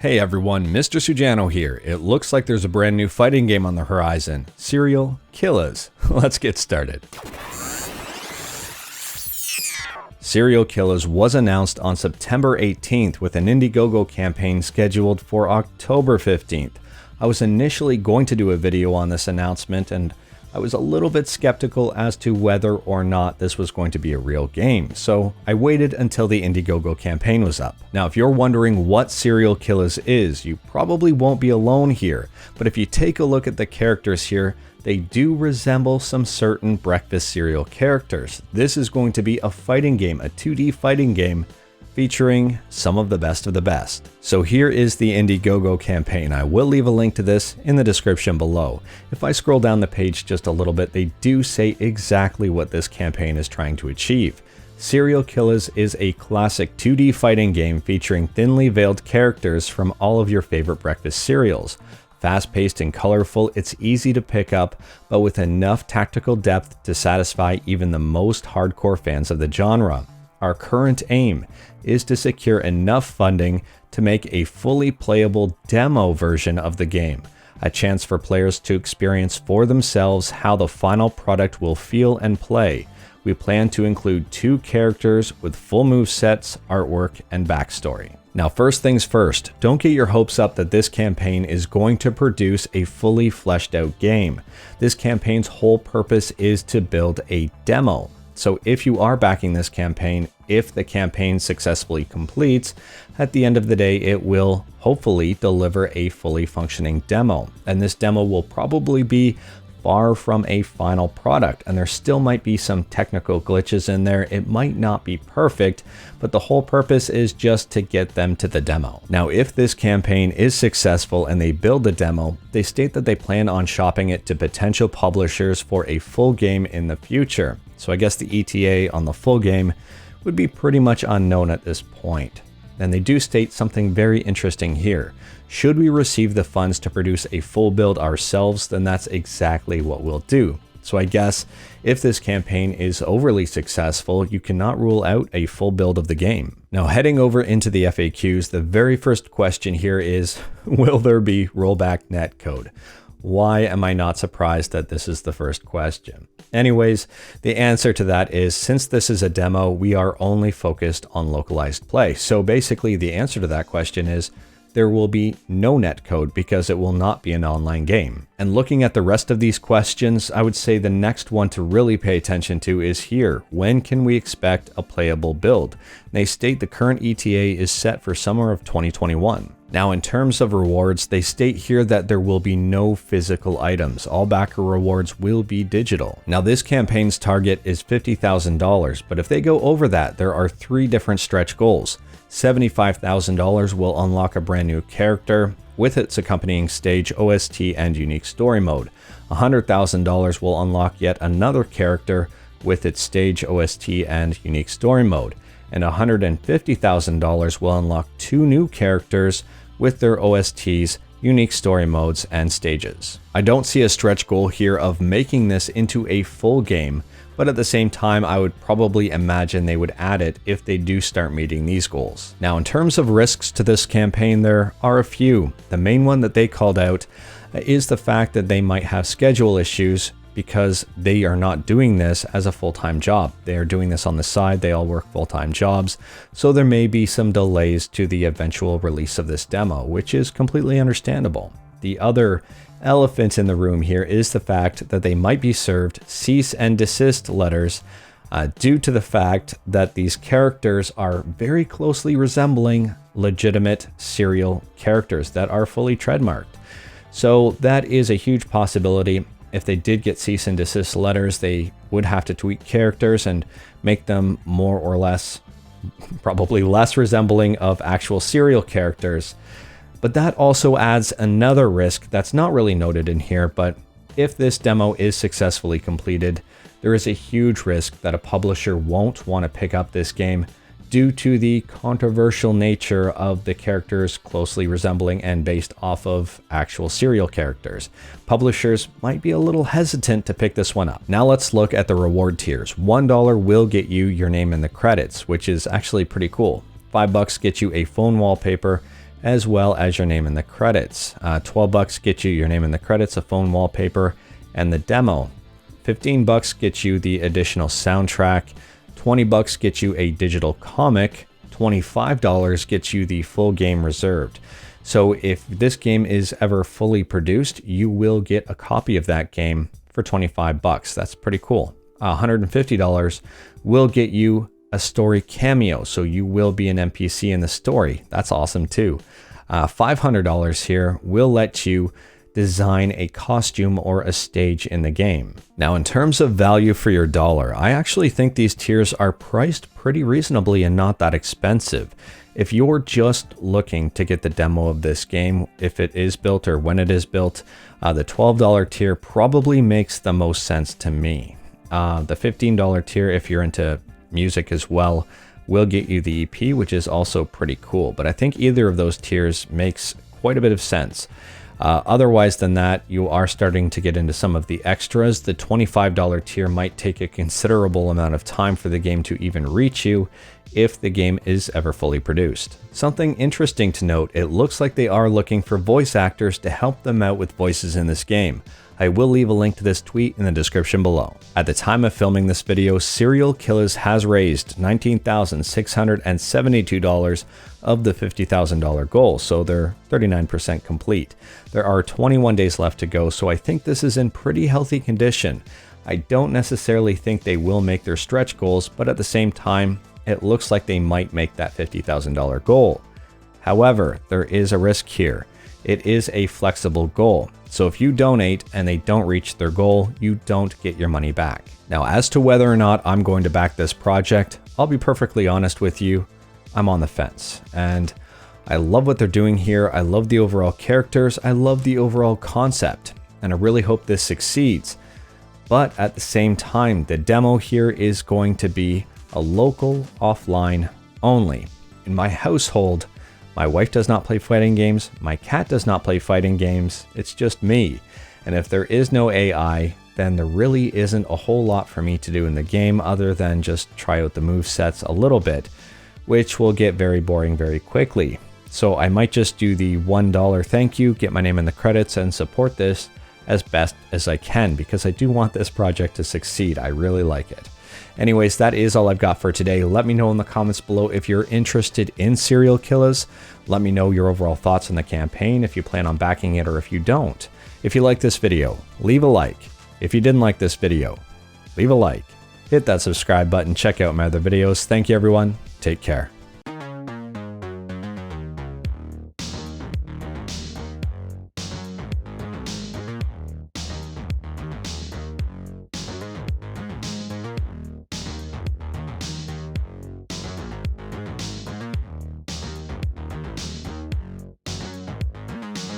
Hey everyone, Mr. Sujano here. It looks like there's a brand new fighting game on the horizon, Serial Killers. Let's get started. Serial Killers was announced on September 18th with an Indiegogo campaign scheduled for October 15th. I was initially going to do a video on this announcement, and I was a little bit skeptical as to whether or not this was going to be a real game, so I waited until the Indiegogo campaign was up. Now, if you're wondering what Serial Killers is, you probably won't be alone here, but if you take a look at the characters here, they do resemble some certain breakfast cereal characters. This is going to be a fighting game, a 2D fighting game, featuring some of the best. So here is the Indiegogo campaign. I will leave a link to this in the description below. If I scroll down the page just a little bit, they do say exactly what this campaign is trying to achieve. Serial Killers is a classic 2D fighting game featuring thinly veiled characters from all of your favorite breakfast cereals. Fast-paced and colorful, it's easy to pick up, but with enough tactical depth to satisfy even the most hardcore fans of the genre. Our current aim is to secure enough funding to make a fully playable demo version of the game, a chance for players to experience for themselves how the final product will feel and play. We plan to include 2 characters with full movesets, artwork, and backstory. Now, first things first, don't get your hopes up that this campaign is going to produce a fully fleshed out game. This campaign's whole purpose is to build a demo. So if you are backing this campaign, if the campaign successfully completes, at the end of the day, it will hopefully deliver a fully functioning demo. And this demo will probably be far from a final product, and there still might be some technical glitches in there. It might not be perfect, but the whole purpose is just to get them to the demo. Now, if this campaign is successful and they build a demo, they state that they plan on shopping it to potential publishers for a full game in the future. So I guess the ETA on the full game would be pretty much unknown at this point. And they do state something very interesting here. Should we receive the funds to produce a full build ourselves, then that's exactly what we'll do. So I guess if this campaign is overly successful, you cannot rule out a full build of the game. Now, heading over into the FAQs, the very first question here is, will there be rollback netcode? Why am I not surprised that this is the first question? Anyways, the answer to that is, since this is a demo, we are only focused on localized play. So basically the answer to that question is, there will be no netcode because it will not be an online game. And looking at the rest of these questions, I would say the next one to really pay attention to is here. When can we expect a playable build? They state the current ETA is set for summer of 2021. Now, in terms of rewards, they state here that there will be no physical items. All backer rewards will be digital. Now, this campaign's target is $50,000, but if they go over that, there are 3 different stretch goals. $75,000 will unlock a brand new character with its accompanying stage, OST, and unique story mode. $100,000 will unlock yet another character with its stage, OST, and unique story mode. And $150,000 will unlock 2 new characters with their OSTs, unique story modes, and stages. I don't see a stretch goal here of making this into a full game, but at the same time, I would probably imagine they would add it if they do start meeting these goals. Now, in terms of risks to this campaign, there are a few. The main one that they called out is the fact that they might have schedule issues because they are not doing this as a full-time job. They are doing this on the side. They all work full-time jobs. So there may be some delays to the eventual release of this demo, which is completely understandable. The other elephant in the room here is the fact that they might be served cease and desist letters due to the fact that these characters are very closely resembling legitimate serial characters that are fully trademarked. So that is a huge possibility. If they did get cease and desist letters, they would have to tweak characters and make them more or less, probably less resembling of actual serial characters. But that also adds another risk that's not really noted in here, but if this demo is successfully completed, there is a huge risk that a publisher won't want to pick up this game due to the controversial nature of the characters closely resembling and based off of actual serial characters. Publishers might be a little hesitant to pick this one up. Now let's look at the reward tiers. $1 will get you your name in the credits, which is actually pretty cool. $5 gets you a phone wallpaper, as well as your name in the credits. 12 bucks gets you your name in the credits, a phone wallpaper, and the demo. 15 bucks gets you the additional soundtrack. 20 bucks gets you a digital comic. $25 gets you the full game reserved. So if this game is ever fully produced, you will get a copy of that game for 25 bucks. That's pretty cool. $150 will get you a story cameo, so you will be an NPC in the story. That's awesome too. $500 here will let you design a costume or a stage in the game. Now, in terms of value for your dollar, I actually think these tiers are priced pretty reasonably and not that expensive. If you're just looking to get the demo of this game, if it is built or when it is built, the $12 tier probably makes the most sense to me. The $15 tier, if you're into music as well, will get you the EP, which is also pretty cool. But I think either of those tiers makes quite a bit of sense. Otherwise than that, you are starting to get into some of the extras. The $25 tier might take a considerable amount of time for the game to even reach you if the game is ever fully produced. Something interesting to note, it looks like they are looking for voice actors to help them out with voices in this game. I will leave a link to this tweet in the description below. At the time of filming this video, Serial Killers has raised $19,672 of the $50,000 goal, so they're 39% complete. There are 21 days left to go, so I think this is in pretty healthy condition. I don't necessarily think they will make their stretch goals, but at the same time, it looks like they might make that $50,000 goal. However, there is a risk here. It is a flexible goal. So if you donate and they don't reach their goal, you don't get your money back. Now, as to whether or not I'm going to back this project, I'll be perfectly honest with you, I'm on the fence. And I love what they're doing here. I love the overall characters. I love the overall concept. And I really hope this succeeds. But at the same time, the demo here is going to be a local, offline only. In my household, my wife does not play fighting games. My cat does not play fighting games. It's just me. And if there is no AI, then there really isn't a whole lot for me to do in the game other than just try out the movesets a little bit, which will get very boring very quickly. So I might just do the $1 thank you, get my name in the credits, and support this as best as I can because I do want this project to succeed. I really like it. Anyways, that is all I've got for today. Let me know in the comments below if you're interested in Serial Killers. Let me know your overall thoughts on the campaign, if you plan on backing it or if you don't. If you like this video, leave a like. If you didn't like this video, leave a like. Hit that subscribe button, check out my other videos. Thank you everyone, take care.